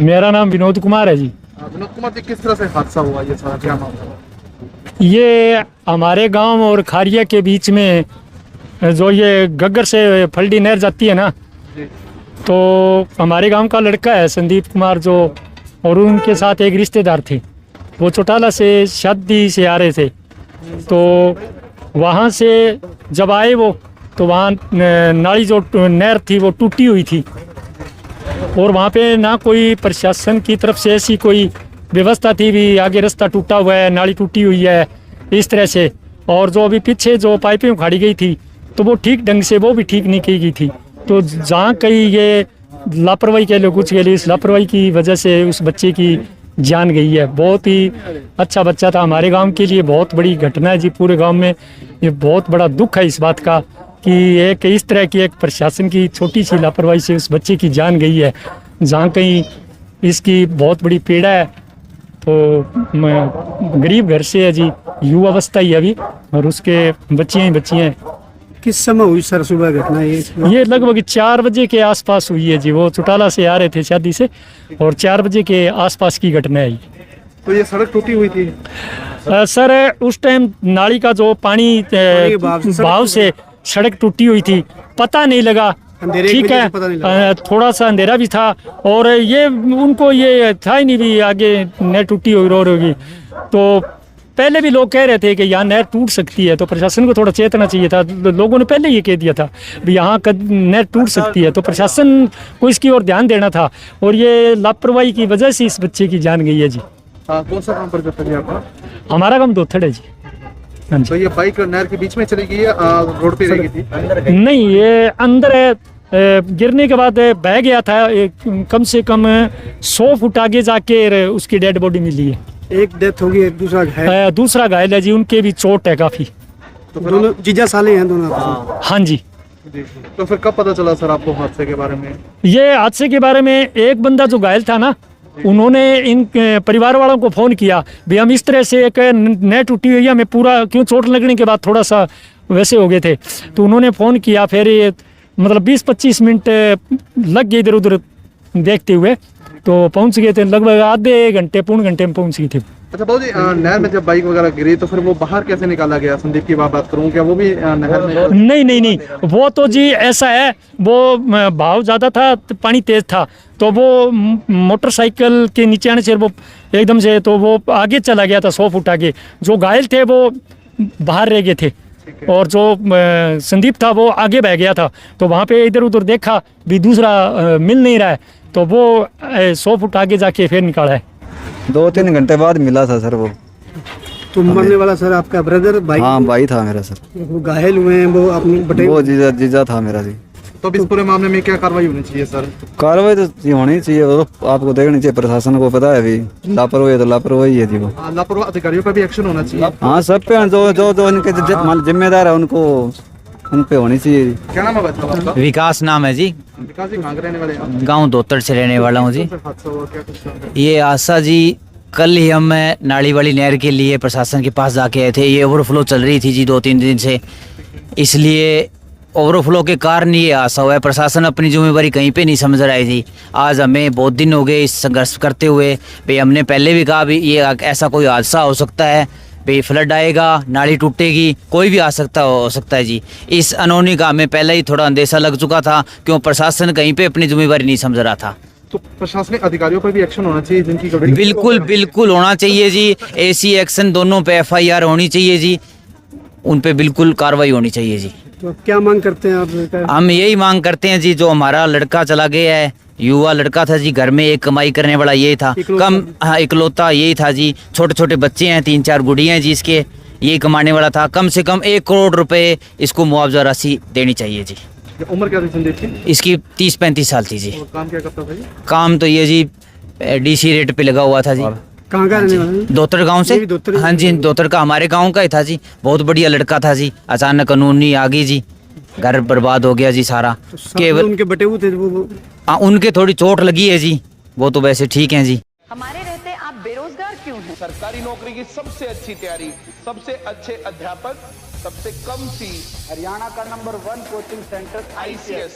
मेरा नाम विनोद कुमार है जी। विनोद कुमार जी, किस तरह से हादसा हुआ, ये सारा क्या मामला हुआ? ये हमारे गांव और खारिया के बीच में जो ये गग्गर से फल्डी नहर जाती है ना, जी। तो हमारे गांव का लड़का है संदीप कुमार जो, और उनके साथ एक रिश्तेदार थे। वो चौटाला से शादी से आ रहे थे, तो वहाँ से जब आए वो, तो वहाँ नाली जो नहर थी वो टूटी हुई थी, और वहाँ पे ना कोई प्रशासन की तरफ से ऐसी कोई व्यवस्था थी भी आगे रास्ता टूटा हुआ है, नाली टूटी हुई है इस तरह से। और जो अभी पीछे जो पाइपें उखाड़ी गई थी, तो वो ठीक ढंग से वो भी ठीक नहीं की गई थी। तो जहाँ कहीं ये लापरवाही कह लो कुछ के लिए, इस लापरवाही की वजह से उस बच्चे की जान गई है। बहुत ही अच्छा बच्चा था, हमारे गांव के लिए बहुत बड़ी घटना है जी। पूरे गांव में ये बहुत बड़ा दुख है इस बात का कि एक इस तरह की एक प्रशासन की छोटी सी लापरवाही से उस बच्चे की जान गई है। जहाँ कहीं इसकी बहुत बड़ी पीड़ा है। तो मैं गरीब घर से है जी, युवा अवस्था ही अभी, और उसके बच्चियाँ ही बच्चियाँ हैं। किस समय हुई सर सुबह घटना ये लगभग 4 बजे के आसपास हुई है जी। वो चौटाला से आ रहे थे शादी से, और 4 बजे के आसपास की घटना है ये। तो ये सड़क टूटी हुई थी? सर उस टाइम नाली का जो पानी बहाव से सड़क टूटी हुई थी, पता नहीं लगा। ठीक है, थोड़ा सा अंधेरा भी था, और ये उनको ये था ही नहीं भी आगे नहर टूटी हुई रो होगी। तो पहले भी लोग कह रहे थे कि यहाँ नहर टूट सकती है, तो प्रशासन को थोड़ा चेतना चाहिए था। लोगों ने पहले ये कह दिया था भी यहाँ नहर टूट सकती है, तो प्रशासन को इसकी ओर ध्यान देना था। और ये लापरवाही की वजह से इस बच्चे की जान गई है जी। कौन सा काम पर करता है आपका? हमारा काम दोथड़ है जी। हाँ जी। तो ये बाइक नहर के बीच में चली गई है, रोड पे रही थी? नहीं, ये अंदर है। गिरने के बाद बह गया था। कम से कम 100 फुट आगे जाके उसकी डेड बॉडी मिली है। एक डेथ होगी, एक दूसरा घायल है जी। उनके भी चोट है काफी। तो दोनों जीजा साले हैं दोनों। हाँ जी। तो फिर कब पता चला सर आपको हादसे के बारे में? ये हादसे के बारे में एक बंदा जो घायल था ना, उन्होंने इन परिवार वालों को फोन किया भी हम इस तरह से एक नहर टूटी हुई है, हमें पूरा क्यों चोट लगने के बाद थोड़ा सा वैसे हो गए थे। तो उन्होंने फ़ोन किया, फिर ये मतलब 20-25 मिनट लग गए इधर उधर देखते हुए, तो पहुंच गए थे। लगभग आधे घंटे पौने घंटे में पहुंच गए थे। अच्छा बाबू जी, नहर में जब बाइक वगैरह गिरी तो फिर वो बाहर कैसे निकाला गया? संदीप की बात करूं, क्या वो भी नहर में? नहीं, वो तो जी ऐसा है, वो भाव ज़्यादा था, पानी तेज था, तो वो मोटरसाइकिल के नीचे आने से वो एकदम से तो वो आगे चला गया था 100 फुट आगे। जो घायल थे वो बाहर रह गए थे, और जो संदीप था वो आगे बह गया था। तो वहाँ पे इधर उधर देखा भी दूसरा मिल नहीं रहा है, तो वो 100 फुट आगे जाके फिर निकाला है। 2-3 घंटे बाद मिला था सर वो। तो मरने वाला सर आपका ब्रदर भाई? हाँ भाई था मेरा सर। वो घायल हुए हैं, वो अपनी बटे वो जीजा था मेरा जी। तो अब इस पूरे मामले में क्या कार्रवाई होनी चाहिए सर? कार्रवाई तो होनी चाहिए, वो तो आपको देखनी चाहिए। प्रशासन को पता है भी लापरवाही तो लापरवाही है जी। वो लापरवाह अधिकारियों पर भी एक्शन होना चाहिए। हाँ, सब पे जो इनके जिम्मेदार है उन पे होनी चाहिए। क्या नाम है बच्चा आपका? विकास नाम है जी। विकास जी, कहाँ के रहने वाले हैं? गांव दोतड़ से रहने वाला हूँ जी। हादसा हुआ क्या कुछ? ये आशा जी, कल ही हम नाली वाली नहर के लिए प्रशासन के पास जाके आए थे। ये ओवरफ्लो चल रही थी जी 2-3 दिन से, इसलिए ओवरफ्लो के कारण ये हादसा हुआ है। प्रशासन अपनी जिम्मेदारी कहीं पे नहीं समझ रही थी। आज हमें बहुत दिन हो गए इस संघर्ष करते हुए। भाई हमने पहले भी कहा भी ये ऐसा कोई हादसा हो सकता है, भाई फ्लड आएगा, नाली टूटेगी, कोई भी हो सकता है जी। इस अनहोनी का हमें पहले ही थोड़ा अंदेशा लग चुका था, क्यों प्रशासन कहीं पे अपनी जिम्मेदारी नहीं समझ रहा था। तो प्रशासनिक अधिकारियों पर भी एक्शन होना चाहिए जिनकी बिल्कुल होना चाहिए जी। ऐसी एक्शन दोनों पे FIR होनी चाहिए जी, उन पे बिल्कुल कार्रवाई होनी चाहिए जी। तो क्या मांग करते हैं आप? हम यही मांग करते हैं जी, जो हमारा लड़का चला गया है, युवा लड़का था जी, घर में एक कमाई करने वाला यही था, इकलौता यही था जी। छोटे छोटे बच्चे हैं, 3-4 गुड़ियाँ हैं जी इसके, यही कमाने वाला था। कम से कम 1 करोड़ रुपए इसको मुआवजा राशि देनी चाहिए जी। उम्र क्या थी संदीप की? इसकी 30-35 साल थी जी। और काम क्या करता था जी? काम तो ये जी DC रेट पे लगा हुआ था जी। कहाँ का रहने वाला है? दोतड़ गांव से। हाँ जी, दोतड़ का, हमारे गांव का ही था जी। बहुत बढ़िया लड़का था जी, अचानक कानूनी आ गई जी, घर बर्बाद हो गया जी सारा। केवल उनके बटे हुए थे वो? उनके थोड़ी चोट लगी है जी, वो तो वैसे ठीक हैं जी। हमारे रहते आप बेरोजगार क्यों हैं? सरकारी नौकरी की सबसे अच्छी तैयारी, सबसे अच्छे अध्यापक, सबसे कम फीस, हरियाणा का नंबर 1 कोचिंग सेंटर ICS